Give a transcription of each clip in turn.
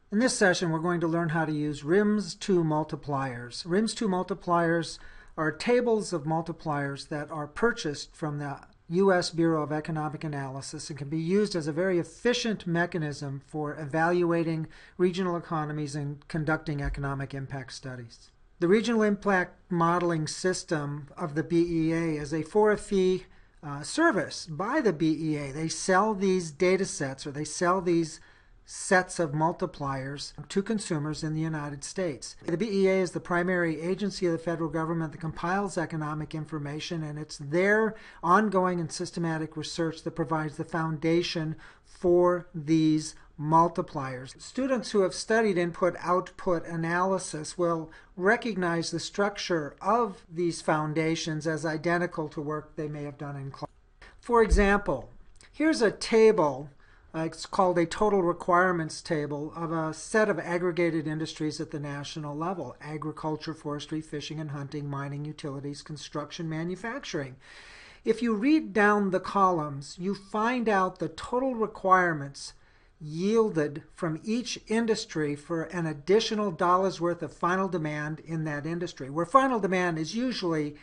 In this session, we're going to learn how to use RIMS-2 multipliers. RIMS-2 multipliers are tables of multipliers that are purchased from the US Bureau of Economic Analysis and can be used as a very efficient mechanism for evaluating regional economies and conducting economic impact studies. The Regional Impact Modeling System of the BEA is a for-a-fee service by the BEA. They sell these data sets, or they sell these sets of multipliers to consumers in the United States. The BEA is the primary agency of the federal government that compiles economic information, and it's their ongoing and systematic research that provides the foundation for these multipliers. Students who have studied input-output analysis will recognize the structure of these foundations as identical to work they may have done in class. For example, here's a table. It's called a total requirements table of a set of aggregated industries at the national level: agriculture, forestry, fishing and hunting, mining, utilities, construction, manufacturing. If you read down the columns, you find out the total requirements yielded from each industry for an additional dollar's worth of final demand in that industry, where final demand is usually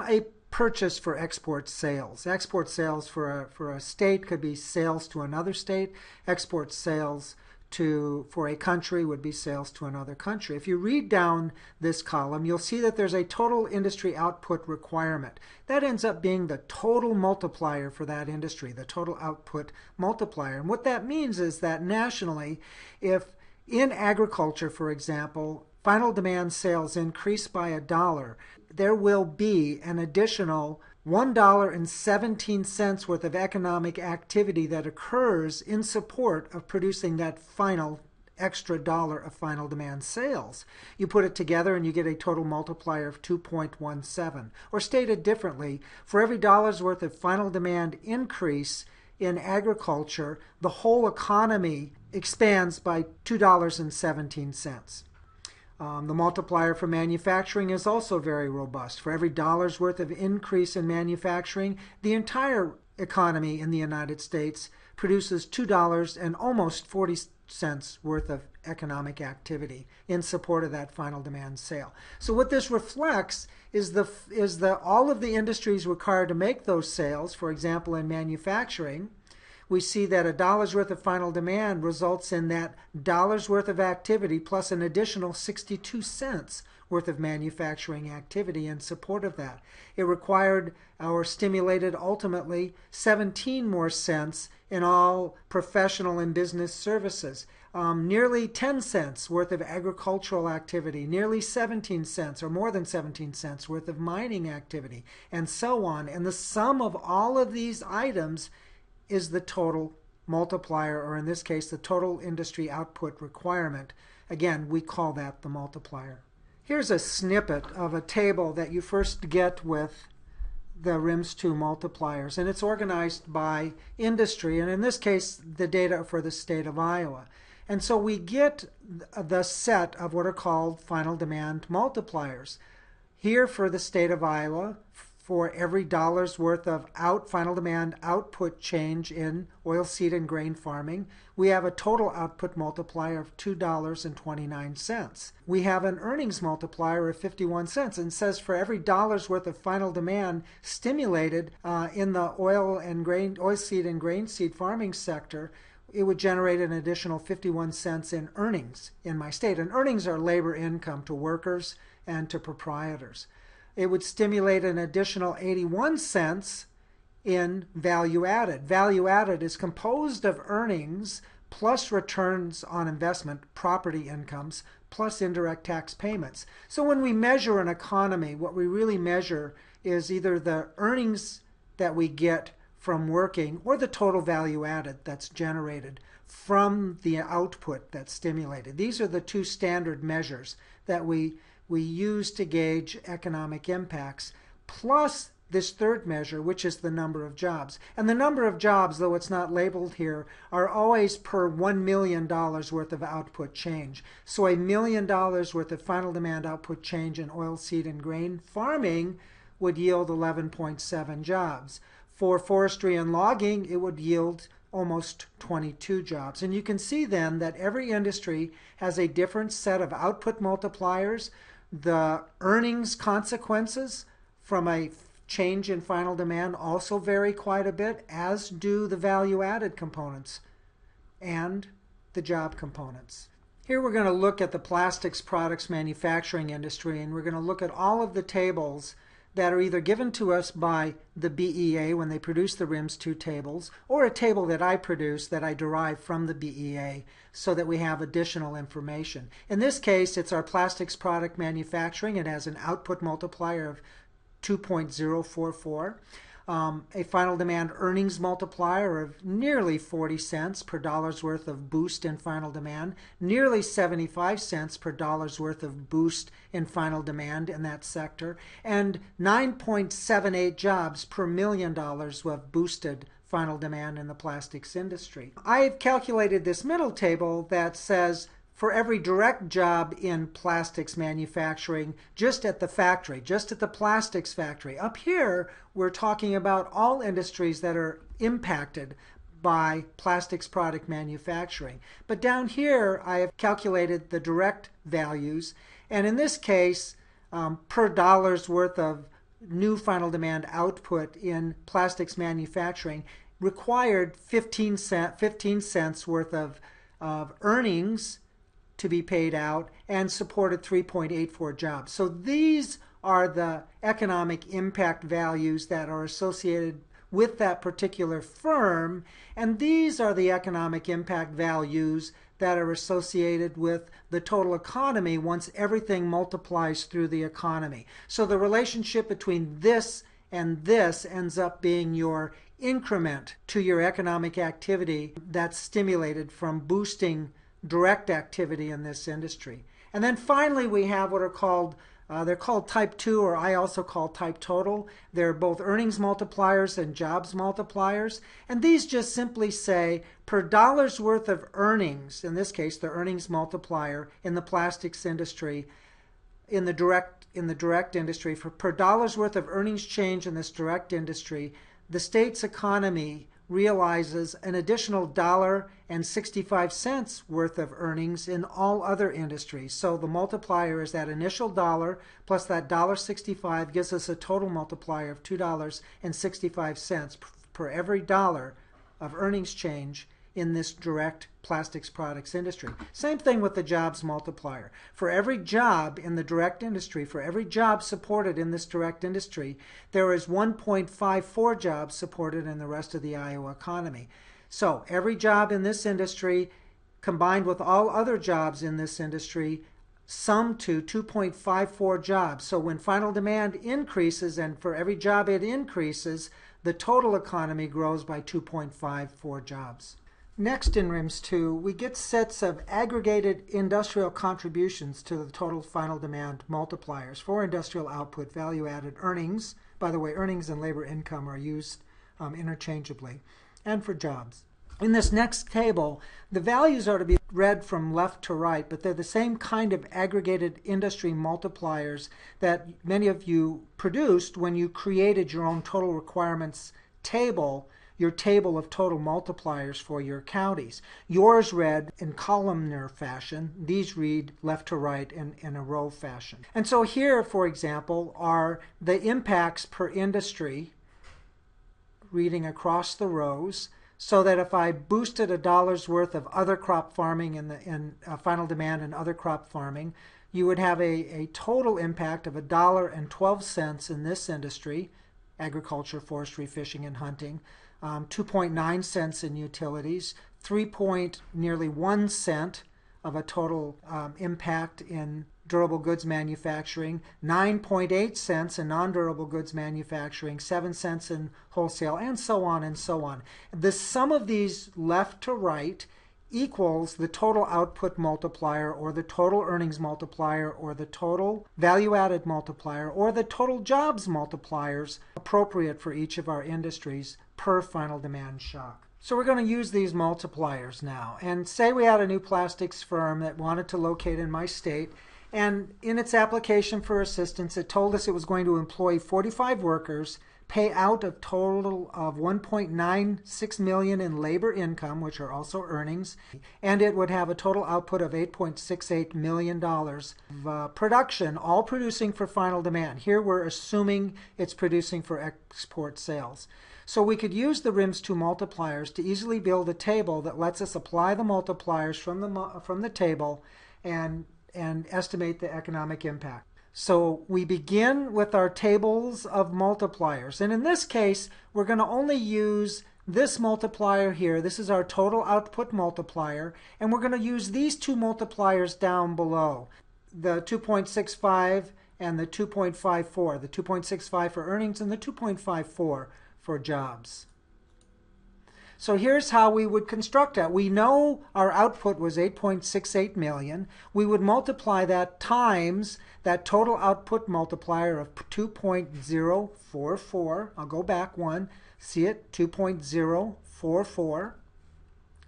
a purchase for export sales. Export sales for a state could be sales to another state. Export sales for a country would be sales to another country. If you read down this column, you'll see that there's a total industry output requirement. That ends up being the total multiplier for that industry, the total output multiplier. And what that means is that nationally, if in agriculture, for example, final demand sales increase by $1, there will be an additional $1.17 worth of economic activity that occurs in support of producing that final extra dollar of final demand sales. You put it together and you get a total multiplier of 2.17. Or stated differently, for every dollar's worth of final demand increase in agriculture, the whole economy expands by $2.17. The multiplier for manufacturing is also very robust. For every dollar's worth of increase in manufacturing, the entire economy in the United States produces $2 and almost 40 cents worth of economic activity in support of that final demand sale. So what this reflects is all of the industries required to make those sales. For example, in manufacturing, we see that a dollar's worth of final demand results in that dollar's worth of activity plus an additional 62 cents worth of manufacturing activity in support of that. It required or stimulated ultimately 17 more cents in all professional and business services. Nearly 10 cents worth of agricultural activity, nearly 17 cents or more than 17 cents worth of mining activity, and so on. And the sum of all of these items is the total multiplier, or in this case, the total industry output requirement. Again, we call that the multiplier. Here's a snippet of a table that you first get with the RIMS-2 multipliers, and it's organized by industry, and in this case, the data for the state of Iowa. And so we get the set of what are called final demand multipliers. Here for the state of Iowa, for every dollar's worth of final demand output change in oilseed and grain farming, we have a total output multiplier of $2.29. We have an earnings multiplier of 51 cents, and says for every dollar's worth of final demand stimulated in the oilseed and grainseed farming sector, it would generate an additional 51 cents in earnings in my state. And earnings are labor income to workers and to proprietors. It would stimulate an additional 81 cents in value added. Value added is composed of earnings plus returns on investment, property incomes, plus indirect tax payments. So when we measure an economy, what we really measure is either the earnings that we get from working or the total value added that's generated from the output that's stimulated. These are the two standard measures that we use to gauge economic impacts, plus this third measure, which is the number of jobs. And the number of jobs, though it's not labeled here, are always per $1 million worth of output change. So $1 million worth of final demand output change in oilseed and grain farming would yield 11.7 jobs. For forestry and logging, it would yield almost 22 jobs. And you can see then that every industry has a different set of output multipliers. The earnings consequences from a change in final demand also vary quite a bit, as do the value-added components and the job components. Here we're going to look at the plastics products manufacturing industry, and we're going to look at all of the tables that are either given to us by the BEA when they produce the RIMS 2 tables, or a table that I produce that I derive from the BEA so that we have additional information. In this case, it's our plastics product manufacturing. It has an output multiplier of 2.044. A final demand earnings multiplier of nearly 40 cents per dollar's worth of boost in final demand, nearly 75 cents per dollar's worth of boost in final demand in that sector, and 9.78 jobs per $1 million of boosted final demand in the plastics industry. I've calculated this middle table that says for every direct job in plastics manufacturing, just at the factory, just at the plastics factory. Up here, we're talking about all industries that are impacted by plastics product manufacturing. But down here, I have calculated the direct values. And in this case, per dollar's worth of new final demand output in plastics manufacturing required 15 cents worth of earnings to be paid out and supported 3.84 jobs. So these are the economic impact values that are associated with that particular firm, and these are the economic impact values that are associated with the total economy once everything multiplies through the economy. So the relationship between this and this ends up being your increment to your economic activity that's stimulated from boosting direct activity in this industry. And then finally we have what are called, they're called type 2, or I also call type total. They're both earnings multipliers and jobs multipliers. And these just simply say per dollar's worth of earnings, in this case the earnings multiplier in the plastics industry, in the direct industry, for per dollar's worth of earnings change in this direct industry, the state's economy realizes an additional $1.65 worth of earnings in all other industries. So the multiplier is that initial dollar plus that $1.65 gives us a total multiplier of $2.65 per every dollar of earnings change in this direct plastics products industry. Same thing with the jobs multiplier. For every job in the direct industry, for every job supported in this direct industry, there is 1.54 jobs supported in the rest of the Iowa economy. So every job in this industry combined with all other jobs in this industry sum to 2.54 jobs. So when final demand increases, and for every job it increases, the total economy grows by 2.54 jobs. Next in RIMS 2, we get sets of aggregated industrial contributions to the total final demand multipliers for industrial output, value-added earnings. By the way, earnings and labor income are used interchangeably, and for jobs. In this next table, the values are to be read from left to right, but they're the same kind of aggregated industry multipliers that many of you produced when you created your own total requirements table, your table of total multipliers for your counties. Yours read in columnar fashion. These read left to right in a row fashion. And so here, for example, are the impacts per industry reading across the rows, so that if I boosted a dollar's worth of other crop farming in final demand and other crop farming, you would have a total impact of $1.12 in this industry, agriculture, forestry, fishing, and hunting, 2.9 cents in utilities, nearly 1 cent of a total impact in durable goods manufacturing, 9.8 cents in non-durable goods manufacturing, 7 cents in wholesale, and so on and so on. The sum of these left to right equals the total output multiplier, or the total earnings multiplier, or the total value-added multiplier, or the total jobs multipliers appropriate for each of our industries per final demand shock. So we're going to use these multipliers now. And say we had a new plastics firm that wanted to locate in my state, and in its application for assistance, it told us it was going to employ 45 workers, pay out a total of $1.96 million in labor income, which are also earnings, and it would have a total output of $8.68 million of production, all producing for final demand. Here we're assuming it's producing for export sales. So we could use the RIMS 2 multipliers to easily build a table that lets us apply the multipliers from the table and estimate the economic impact. So we begin with our tables of multipliers. And in this case, we're going to only use this multiplier here. This is our total output multiplier. And we're going to use these two multipliers down below, the 2.65 and the 2.54. The 2.65 for earnings and the 2.54 for jobs. So here's how we would construct that. We know our output was 8.68 million. We would multiply that times that total output multiplier of 2.044. I'll go back one. See it? 2.044.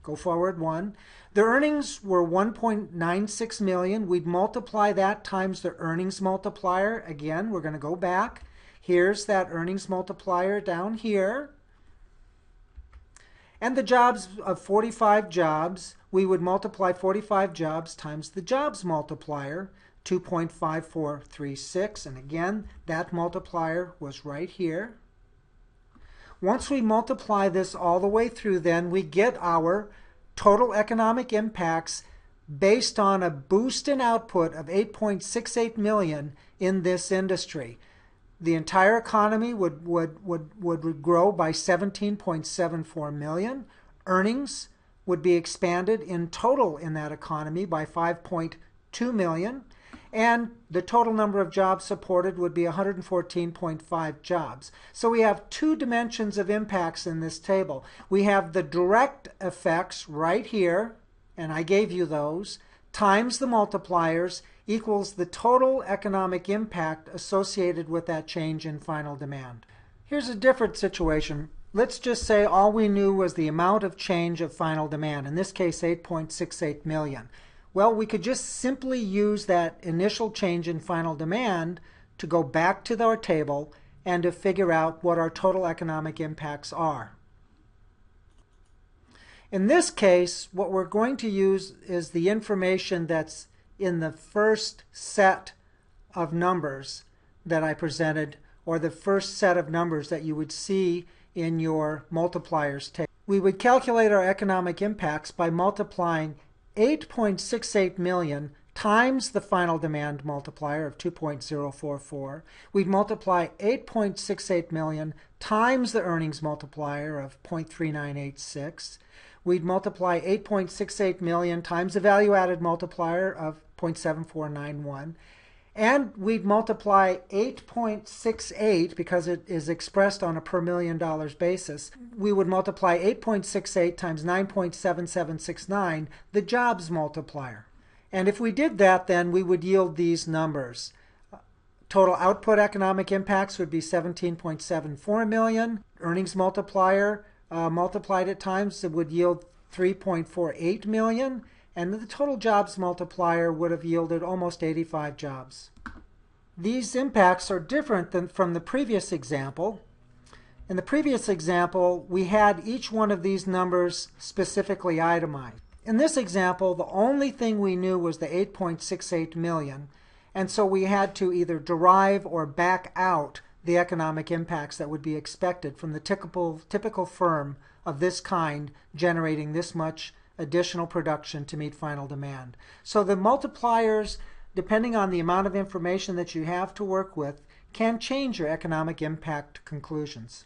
Go forward one. The earnings were 1.96 million. We'd multiply that times the earnings multiplier. Again, we're going to go back. Here's that earnings multiplier down here. And the jobs of 45 jobs, we would multiply 45 jobs times the jobs multiplier, 2.5436. And again, that multiplier was right here. Once we multiply this all the way through, then we get our total economic impacts based on a boost in output of 8.68 million in this industry. The entire economy would grow by 17.74 million. Earnings would be expanded in total in that economy by 5.2 million. And the total number of jobs supported would be 114.5 jobs. So we have two dimensions of impacts in this table. We have the direct effects right here, and I gave you those, times the multipliers equals the total economic impact associated with that change in final demand. Here's a different situation. Let's just say all we knew was the amount of change of final demand, in this case 8.68 million. Well, we could just simply use that initial change in final demand to go back to our table and to figure out what our total economic impacts are. In this case, what we're going to use is the information that's in the first set of numbers that I presented, or the first set of numbers that you would see in your multipliers table. We would calculate our economic impacts by multiplying 8.68 million times the final demand multiplier of 2.044. We'd multiply 8.68 million times the earnings multiplier of 0.3986. We'd multiply 8.68 million times the value-added multiplier of 0.7491. And we'd multiply 8.68, because it is expressed on a per $1 million basis. We would multiply 8.68 times 9.7769, the jobs multiplier. And if we did that, then we would yield these numbers. Total output economic impacts would be 17.74 million. Earnings multiplier multiplied at times, it would yield 3.48 million. And the total jobs multiplier would have yielded almost 85 jobs. These impacts are different than from the previous example. In the previous example, we had each one of these numbers specifically itemized. In this example, the only thing we knew was the 8.68 million, and so we had to either derive or back out the economic impacts that would be expected from the typical firm of this kind generating this much additional production to meet final demand. So the multipliers, depending on the amount of information that you have to work with, can change your economic impact conclusions.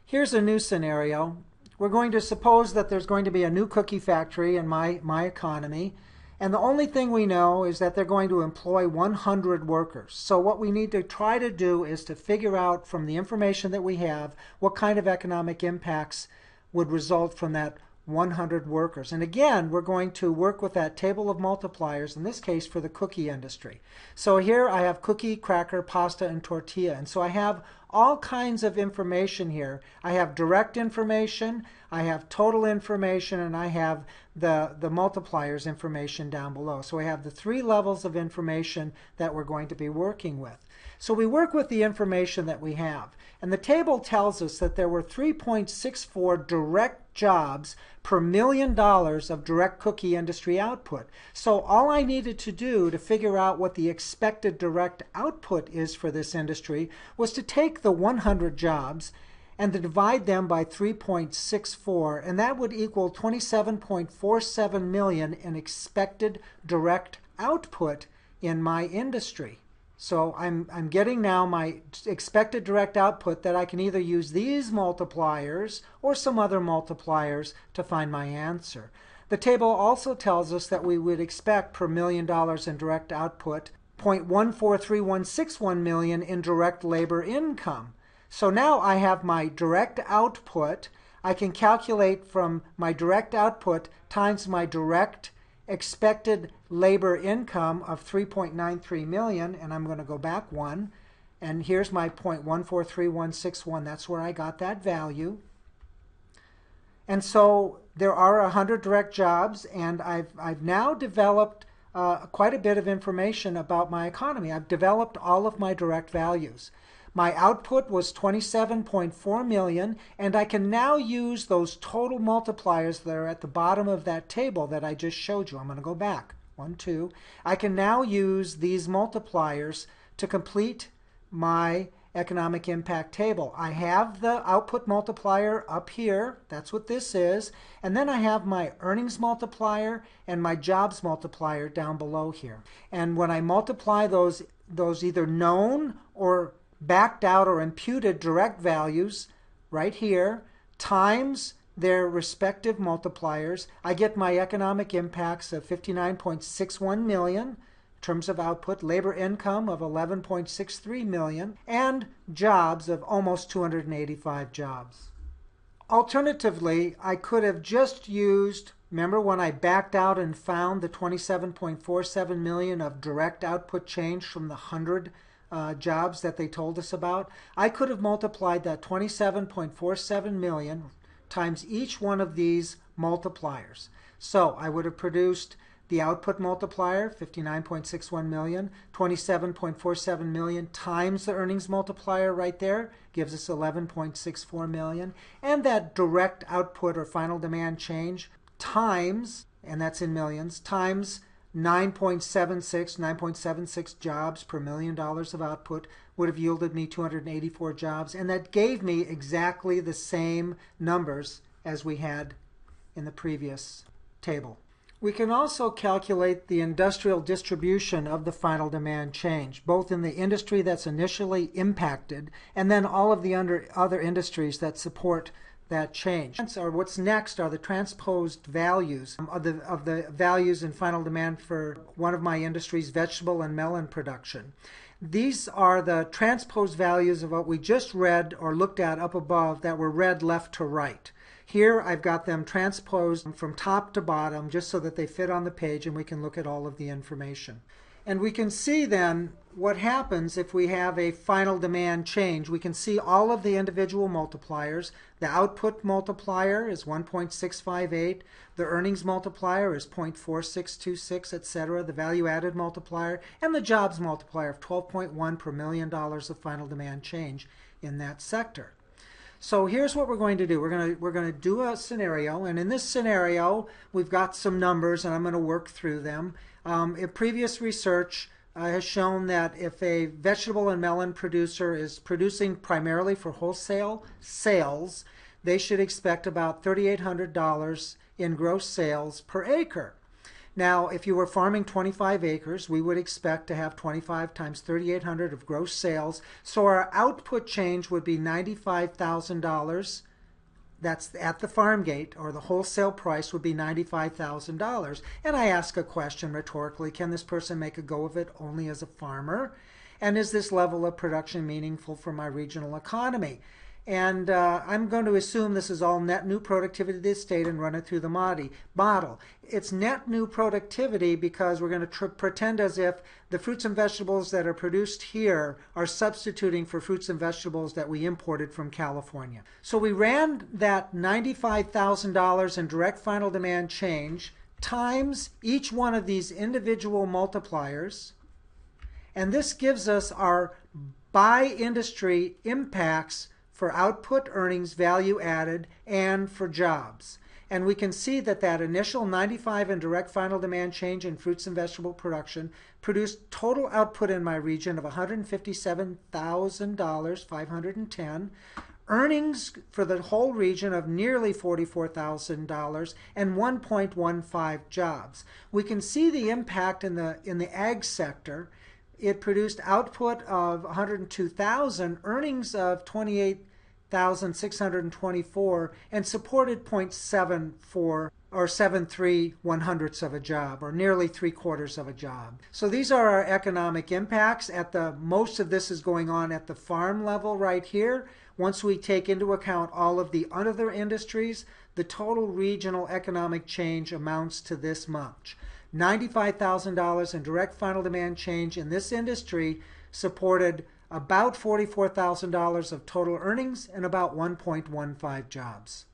Here's a new scenario. We're going to suppose that there's going to be a new cookie factory in my economy, and the only thing we know is that they're going to employ 100 workers. So what we need to try to do is to figure out from the information that we have what kind of economic impacts would result from that 100 workers. And again, we're going to work with that table of multipliers, in this case for the cookie industry. So here I have cookie, cracker, pasta, and tortilla. And so I have all kinds of information here. I have direct information, I have total information, and I have the multipliers information down below. So I have the three levels of information that we're going to be working with. So we work with the information that we have. And the table tells us that there were 3.64 direct jobs per $1 million of direct cookie industry output. So all I needed to do to figure out what the expected direct output is for this industry was to take the 100 jobs and to divide them by 3.64, and that would equal 27.47 million in expected direct output in my industry. So I'm getting now my expected direct output that I can either use these multipliers or some other multipliers to find my answer. The table also tells us that we would expect per $1 million in direct output 0.143161 million in direct labor income. So now I have my direct output. I can calculate from my direct output times my direct expected labor income of 3.93 million, and I'm going to go back one, and here's my 0.143161. That's where I got that value. And so there are 100 direct jobs, and I've now developed quite a bit of information about my economy. I've developed all of my direct values. My output was 27.4 million, and I can now use those total multipliers that are at the bottom of that table that I just showed you. I'm going to go back. 1, 2. I can now use these multipliers to complete my economic impact table. I have the output multiplier up here. That's what this is. And then I have my earnings multiplier and my jobs multiplier down below here. And when I multiply those either known or backed out or imputed direct values right here times their respective multipliers, I get my economic impacts of 59.61 million in terms of output, labor income of 11.63 million, and jobs of almost 285 jobs. Alternatively, I could have just used, remember when I backed out and found the 27.47 million of direct output change from the 100 jobs that they told us about? I could have multiplied that 27.47 million times each one of these multipliers. So I would have produced the output multiplier, 59.61 million, 27.47 million times the earnings multiplier right there, gives us 11.64 million, and that direct output or final demand change times, and that's in millions, times 9.76 jobs per $1 million of output would have yielded me 284 jobs, and that gave me exactly the same numbers as we had in the previous table. We can also calculate the industrial distribution of the final demand change, both in the industry that's initially impacted and then all of the other industries that support that change. Or what's next are the transposed values of the values in final demand for one of my industries, vegetable and melon production. These are the transposed values of what we just read or looked at up above that were read left to right. Here I've got them transposed from top to bottom just so that they fit on the page and we can look at all of the information. And we can see then what happens if we have a final demand change. We can see all of the individual multipliers. The output multiplier is 1.658. The earnings multiplier is 0.4626, etc. The value added multiplier and the jobs multiplier of 12.1 per $1 million of final demand change in that sector. So here's what we're going to do. We're going to do a scenario, and in this scenario we've got some numbers and I'm going to work through them. Previous research has shown that if a vegetable and melon producer is producing primarily for wholesale sales, they should expect about $3,800 in gross sales per acre. Now, if you were farming 25 acres, we would expect to have 25 times 3,800 of gross sales. So our output change would be $95,000. That's at the farm gate, or the wholesale price would be $95,000. And I ask a question rhetorically, can this person make a go of it only as a farmer? And is this level of production meaningful for my regional economy? And I'm going to assume this is all net new productivity of the state and run it through the model. It's net new productivity because we're going to pretend as if the fruits and vegetables that are produced here are substituting for fruits and vegetables that we imported from California. So we ran that $95,000 in direct final demand change times each one of these individual multipliers. And this gives us our by industry impacts for output, earnings, value added, and for jobs. And we can see that that initial 95 in direct final demand change in fruits and vegetable production produced total output in my region of $157,510, earnings for the whole region of nearly $44,000, and 1.15 jobs. We can see the impact in the ag sector. It produced output of 102,000, earnings of 28,624, and supported 0.74 or 73/100ths of a job, or nearly 3/4 of a job. So these are our economic impacts. Most of this is going on at the farm level right here. Once we take into account all of the other industries, the total regional economic change amounts to this much. $95,000 in direct final demand change in this industry supported about $44,000 of total earnings and about 1.15 jobs.